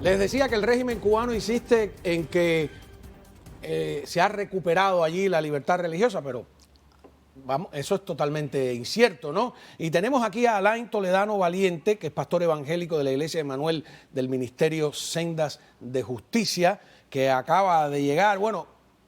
Les decía que el régimen cubano insiste en que se ha recuperado allí la libertad religiosa, pero vamos, eso es totalmente incierto, ¿no? Y tenemos aquí a Alain Toledano Valiente, que es pastor evangélico de la Iglesia de Manuel del Ministerio Sendas de Justicia, que acaba de llegar. Bueno,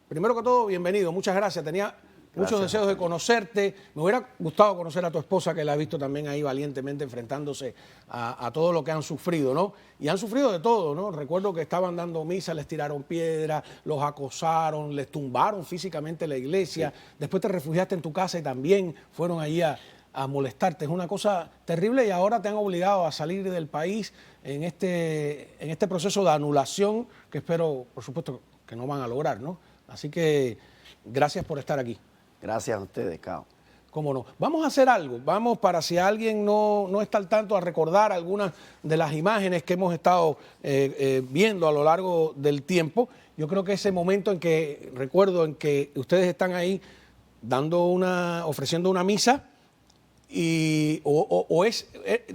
primero que todo, bienvenido, muchas gracias. Tenía muchos deseos de conocerte. Me hubiera gustado conocer a tu esposa, que la he visto también ahí valientemente enfrentándose a todo lo que han sufrido, ¿no? Y han sufrido de todo, ¿no? Recuerdo que estaban dando misa, les tiraron piedras, los acosaron, les tumbaron físicamente la iglesia. Sí. Después te refugiaste en tu casa y también fueron allí a molestarte. Es una cosa terrible y ahora te han obligado a salir del país en este proceso de anulación que espero, por supuesto, que no van a lograr, ¿no? Así que gracias por estar aquí. Gracias a ustedes, Cao. Cómo no. Vamos a hacer algo. Vamos, para si alguien no está al tanto, a recordar algunas de las imágenes que hemos estado viendo a lo largo del tiempo. Yo creo que ese momento en que, recuerdo en que ustedes están ahí ofreciendo una misa, y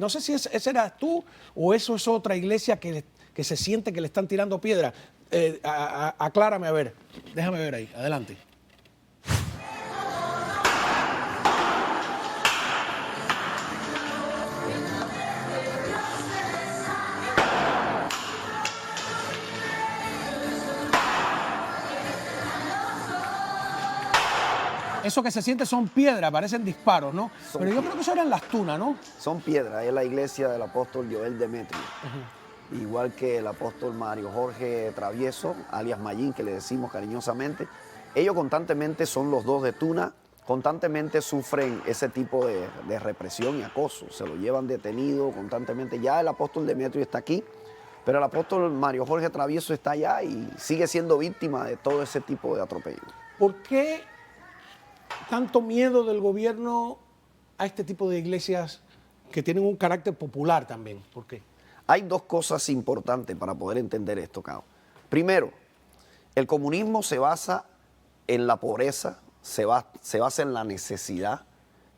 no sé si ese eras tú o eso es otra iglesia que se siente que le están tirando piedra. Aclárame, a ver. Déjame ver ahí. Adelante. Eso que se siente son piedras, parecen disparos, ¿no? Pero yo creo que eso eran las tunas, ¿no? Son piedras, es la iglesia del apóstol Joel Demetrio. Igual que el apóstol Mario Jorge Travieso, alias Mayín, que le decimos cariñosamente. Ellos constantemente son los dos de Tuna, constantemente sufren ese tipo de represión y acoso. Se lo llevan detenido constantemente. Ya el apóstol Demetrio está aquí, pero el apóstol Mario Jorge Travieso está allá y sigue siendo víctima de todo ese tipo de atropello. ¿Por qué tanto miedo del gobierno a este tipo de iglesias que tienen un carácter popular también? ¿Por qué? Hay dos cosas importantes para poder entender esto, Cao. Primero, el comunismo se basa en la pobreza, se basa en la necesidad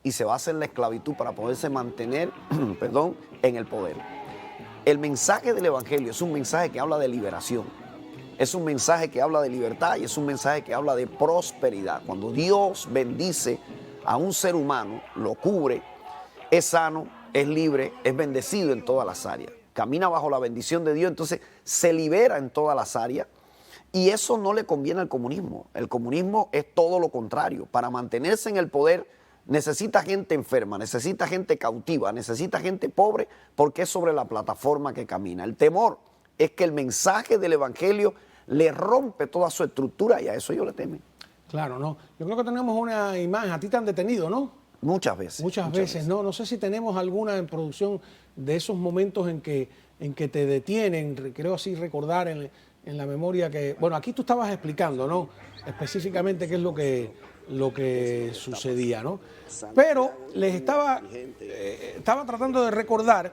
y se basa en la esclavitud para poderse mantener en el poder. El mensaje del evangelio es un mensaje que habla de liberación. Es un mensaje que habla de libertad y es un mensaje que habla de prosperidad. Cuando Dios bendice a un ser humano, lo cubre, es sano, es libre, es bendecido en todas las áreas. Camina bajo la bendición de Dios, entonces se libera en todas las áreas. Y eso no le conviene al comunismo. El comunismo es todo lo contrario. Para mantenerse en el poder necesita gente enferma, necesita gente cautiva, necesita gente pobre, porque es sobre la plataforma que camina. El temor es que el mensaje del evangelio le rompe toda su estructura y a eso ellos le temen. Claro, no. Yo creo que tenemos una imagen. A ti te han detenido, ¿no? Muchas veces. Muchas veces, ¿no? No sé si tenemos alguna en producción de esos momentos en que te detienen. Creo así recordar en la memoria que... Bueno, aquí tú estabas explicando, ¿no? Específicamente qué es lo que sucedía, ¿no? Pero les estaba tratando de recordar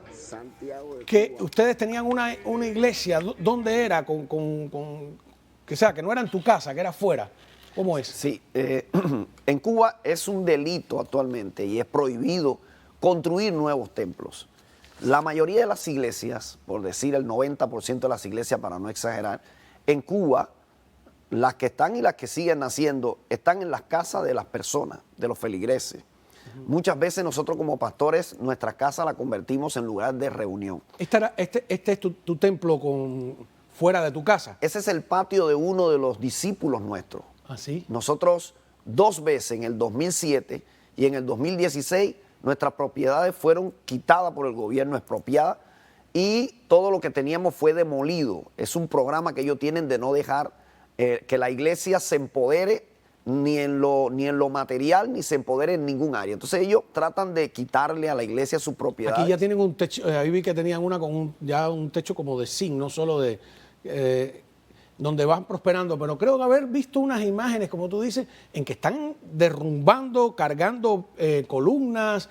que ustedes tenían una iglesia. ¿Dónde era? Que no era en tu casa, que era fuera. ¿Cómo es? Sí, en Cuba es un delito actualmente y es prohibido construir nuevos templos. La mayoría de las iglesias, por decir el 90% de las iglesias para no exagerar, en Cuba, las que están y las que siguen naciendo, están en las casas de las personas, de los feligreses. Muchas veces nosotros como pastores, nuestra casa la convertimos en lugar de reunión. Este es tu templo fuera de tu casa. Ese es el patio de uno de los discípulos nuestros. ¿Ah, sí? Nosotros 2 veces, en el 2007 y en el 2016, nuestras propiedades fueron quitadas por el gobierno, expropiadas, y todo lo que teníamos fue demolido. Es un programa que ellos tienen de no dejar que la iglesia se empodere ni en lo material, ni se empodere en ningún área. Entonces ellos tratan de quitarle a la iglesia su propiedad. Aquí ya tienen un techo, ahí vi que tenían una con ya un techo como de zinc, no solo de... donde van prosperando, pero creo que haber visto unas imágenes, como tú dices, en que están derrumbando, cargando columnas,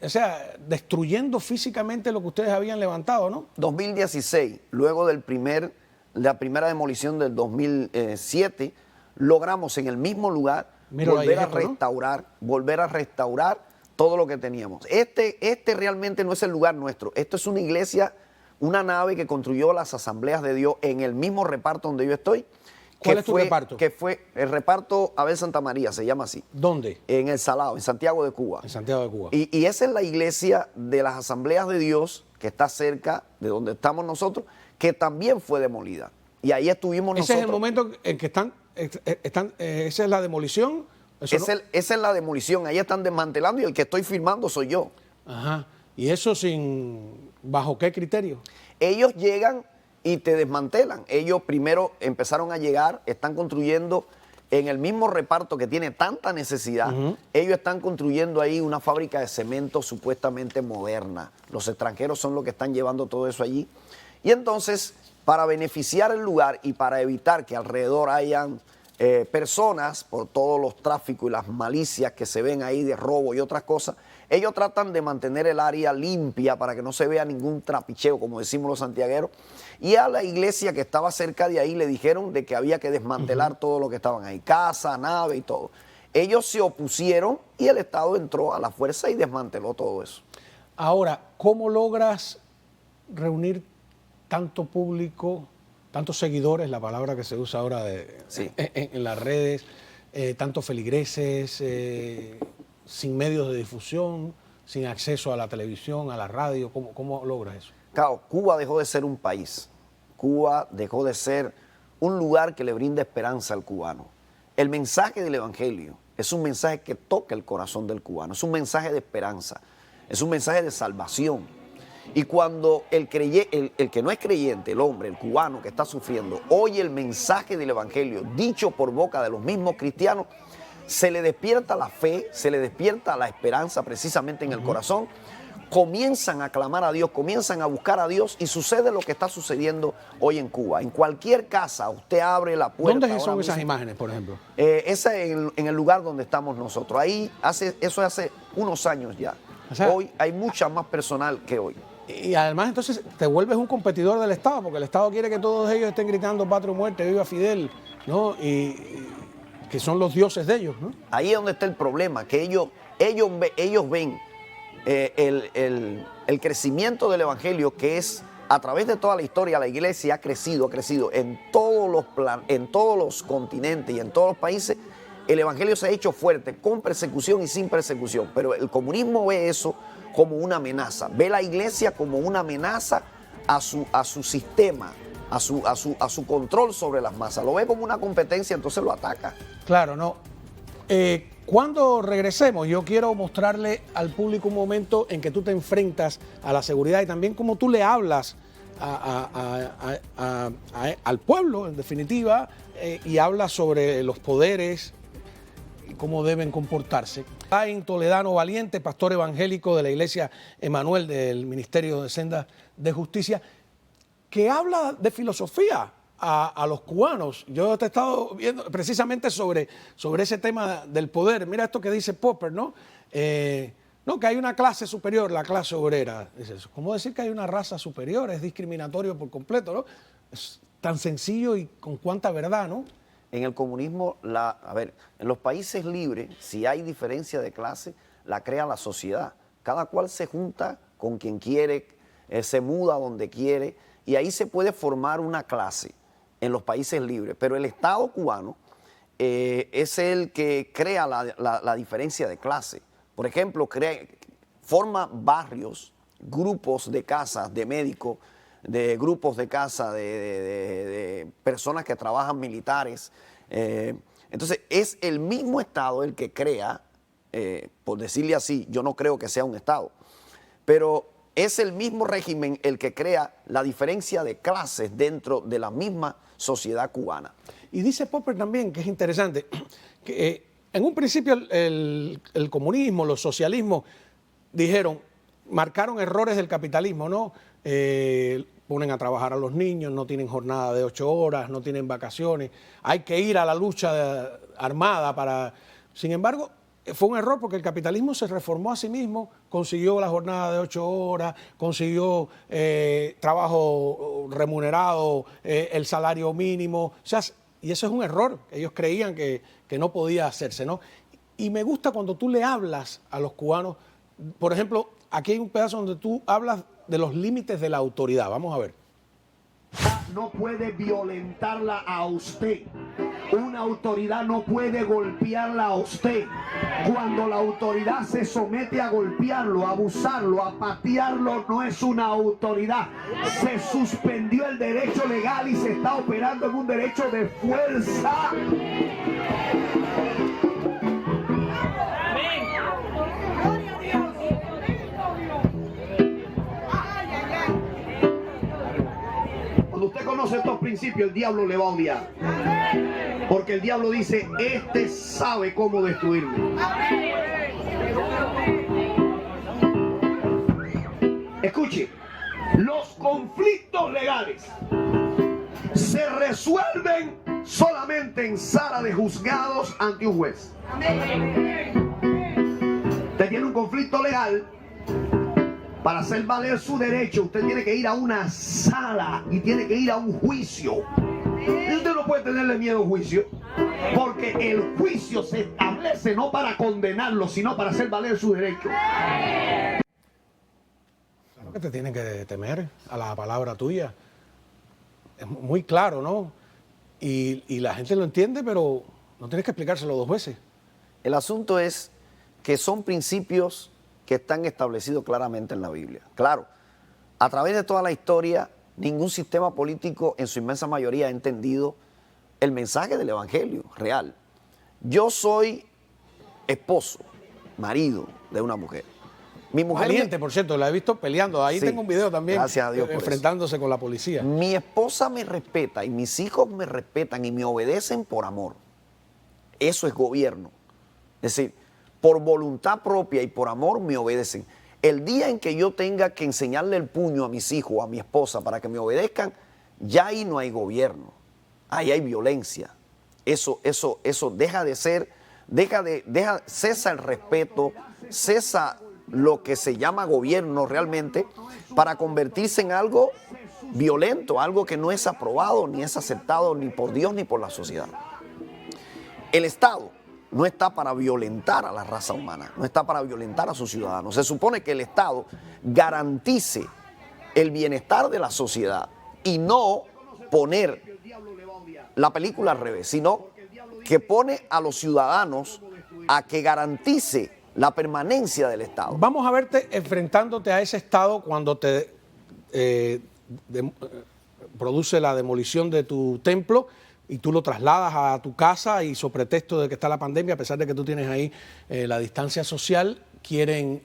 o sea, destruyendo físicamente lo que ustedes habían levantado, ¿no? 2016, luego de la primera demolición del 2007, logramos en el mismo lugar volver a restaurar todo lo que teníamos. Este realmente no es el lugar nuestro, esto es una iglesia una nave que construyó las Asambleas de Dios en el mismo reparto donde yo estoy. ¿Cuál es tu reparto? Que fue el reparto Abel Santa María, se llama así. ¿Dónde? En El Salado, en Santiago de Cuba. En Santiago de Cuba. Y esa es la iglesia de las Asambleas de Dios, que está cerca de donde estamos nosotros, que también fue demolida. Y ahí estuvimos nosotros. Ese es el momento en que están esa es la demolición. Esa es la demolición, ahí están desmantelando y el que estoy firmando soy yo. Ajá. ¿Y eso bajo qué criterio? Ellos llegan y te desmantelan. Ellos primero empezaron a llegar, están construyendo en el mismo reparto que tiene tanta necesidad. Ellos están construyendo ahí una fábrica de cemento supuestamente moderna. Los extranjeros son los que están llevando todo eso allí. Y entonces, para beneficiar el lugar y para evitar que alrededor hayan personas, por todos los tráficos y las malicias que se ven ahí de robo y otras cosas, ellos tratan de mantener el área limpia para que no se vea ningún trapicheo, como decimos los santiagueros. Y a la iglesia que estaba cerca de ahí le dijeron de que había que desmantelar todo lo que estaban ahí, casa, nave y todo. Ellos se opusieron y el Estado entró a la fuerza y desmanteló todo eso. Ahora, ¿cómo logras reunir tanto público, tantos seguidores, la palabra que se usa ahora en las redes, tantos feligreses, sin medios de difusión, sin acceso a la televisión, a la radio? ¿Cómo logras eso? Claro, Cuba dejó de ser un país. Cuba dejó de ser un lugar que le brinda esperanza al cubano. El mensaje del Evangelio es un mensaje que toca el corazón del cubano, es un mensaje de esperanza, es un mensaje de salvación. Y cuando el que no es creyente, el hombre, el cubano que está sufriendo, oye el mensaje del Evangelio dicho por boca de los mismos cristianos, se le despierta la fe, se le despierta la esperanza precisamente en el corazón, comienzan a clamar a Dios, comienzan a buscar a Dios y sucede lo que está sucediendo hoy en Cuba. En cualquier casa usted abre la puerta. ¿Dónde son esas imágenes, por ejemplo? Esa en el lugar donde estamos nosotros. Ahí eso hace unos años ya. O sea, hoy hay mucha más personal que hoy. Y además entonces te vuelves un competidor del Estado, porque el Estado quiere que todos ellos estén gritando patria o muerte, viva Fidel, ¿no? Y que son los dioses de ellos, ¿no? Ahí es donde está el problema, que ellos ven el crecimiento del Evangelio, que es a través de toda la historia. La iglesia ha crecido en todos los continentes y en todos los países. El Evangelio se ha hecho fuerte, con persecución y sin persecución, pero el comunismo ve eso como una amenaza, ve la iglesia como una amenaza a su sistema, a su control sobre las masas, lo ve como una competencia, entonces lo ataca. Claro, no. Cuando regresemos, yo quiero mostrarle al público un momento en que tú te enfrentas a la seguridad y también cómo tú le hablas al pueblo, en definitiva, y hablas sobre los poderes y cómo deben comportarse. En Toledano Valiente, pastor evangélico de la Iglesia Emanuel del Ministerio de Sendas de Justicia, que habla de filosofía a los cubanos. Yo te he estado viendo precisamente sobre ese tema del poder. Mira esto que dice Popper, ¿no? No, que hay una clase superior, la clase obrera. Dice eso. ¿Cómo decir que hay una raza superior? Es discriminatorio por completo, ¿no? Es tan sencillo y con cuánta verdad, ¿no? En el comunismo, en los países libres, si hay diferencia de clase, la crea la sociedad. Cada cual se junta con quien quiere, se muda donde quiere, y ahí se puede formar una clase en los países libres. Pero el Estado cubano es el que crea la diferencia de clase. Por ejemplo, forma barrios, grupos de casas de médicos, de grupos de casa de personas que trabajan militares. Entonces, es el mismo Estado el que crea, por decirle así, yo no creo que sea un Estado, pero es el mismo régimen el que crea la diferencia de clases dentro de la misma sociedad cubana. Y dice Popper también, que es interesante, que en un principio el comunismo, los socialismos, marcaron errores del capitalismo, ¿no? Ponen a trabajar a los niños, no tienen jornada de 8 horas, no tienen vacaciones, hay que ir a la lucha armada para... Sin embargo, fue un error porque el capitalismo se reformó a sí mismo, consiguió la jornada de 8 horas, consiguió trabajo remunerado, el salario mínimo, o sea, y eso es un error. Ellos creían que no podía hacerse, ¿no? Y me gusta cuando tú le hablas a los cubanos, por ejemplo, aquí hay un pedazo donde tú hablas de los límites de la autoridad. Vamos a ver. No puede violentarla a usted. Una autoridad no puede golpearla a usted. Cuando la autoridad se somete a golpearlo, a abusarlo, a patearlo, no es una autoridad. Se suspendió el derecho legal y se está operando en un derecho de fuerza. Cuando usted conoce estos principios, el diablo le va a odiar. Porque el diablo dice, este sabe cómo destruirme. Escuche, los conflictos legales se resuelven solamente en sala de juzgados ante un juez. Usted tiene un conflicto legal. Para hacer valer su derecho, usted tiene que ir a una sala y tiene que ir a un juicio. Y usted no puede tenerle miedo a un juicio, porque el juicio se establece no para condenarlo, sino para hacer valer su derecho. Claro que te tienen que temer a la palabra tuya. Es muy claro, ¿no? Y la gente lo entiende, pero no tienes que explicárselo 2 veces. El asunto es que son principios que están establecidos claramente en la Biblia. Claro, a través de toda la historia, ningún sistema político en su inmensa mayoría ha entendido el mensaje del Evangelio real. Yo soy esposo, marido de una mujer. Mi mujer Valiente, por cierto, la he visto peleando. Ahí Sí, tengo un video también, gracias a Dios por enfrentándose con la policía. Mi esposa me respeta y mis hijos me respetan y me obedecen por amor. Eso es gobierno. Es decir, por voluntad propia y por amor me obedecen. El día en que yo tenga que enseñarle el puño a mis hijos o a mi esposa para que me obedezcan, ya ahí no hay gobierno. Ahí hay violencia. Eso deja de ser, cesa el respeto, cesa lo que se llama gobierno realmente para convertirse en algo violento, algo que no es aprobado ni es aceptado ni por Dios ni por la sociedad. El Estado no está para violentar a la raza humana, no está para violentar a sus ciudadanos. Se supone que el Estado garantice el bienestar de la sociedad y no poner la película al revés, sino que pone a los ciudadanos a que garantice la permanencia del Estado. Vamos a verte enfrentándote a ese Estado cuando te produce la demolición de tu templo y tú lo trasladas a tu casa y sobre pretexto de que está la pandemia, a pesar de que tú tienes ahí la distancia social, quieren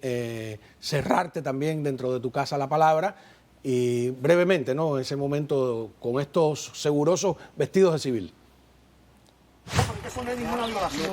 cerrarte también dentro de tu casa la palabra y brevemente, ¿no? Ese momento con estos segurosos vestidos de civil. Eso no es ninguna violación.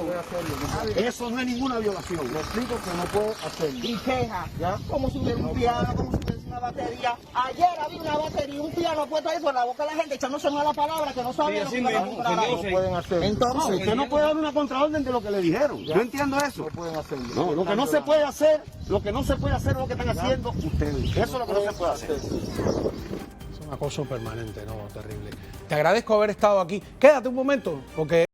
Eso no es ninguna violación. Le explico que no puedo hacerlo. Y queja, ¿Ya? como si hubiera un piano, como si hubiera una batería. Ayer había una batería, un piano puesto ahí por la boca de la gente echándose una la palabra que no sabía lo que iba a comprar ahí. No pueden hacerlo. Entonces, Usted no puede dar una contraorden de lo que le dijeron. Yo entiendo eso. No pueden hacerlo. No, lo que no se puede hacer, es lo que están haciendo ustedes. Eso es lo que no se puede hacer. Es un acoso permanente, ¿no? Terrible. Te agradezco haber estado aquí. Quédate un momento, porque...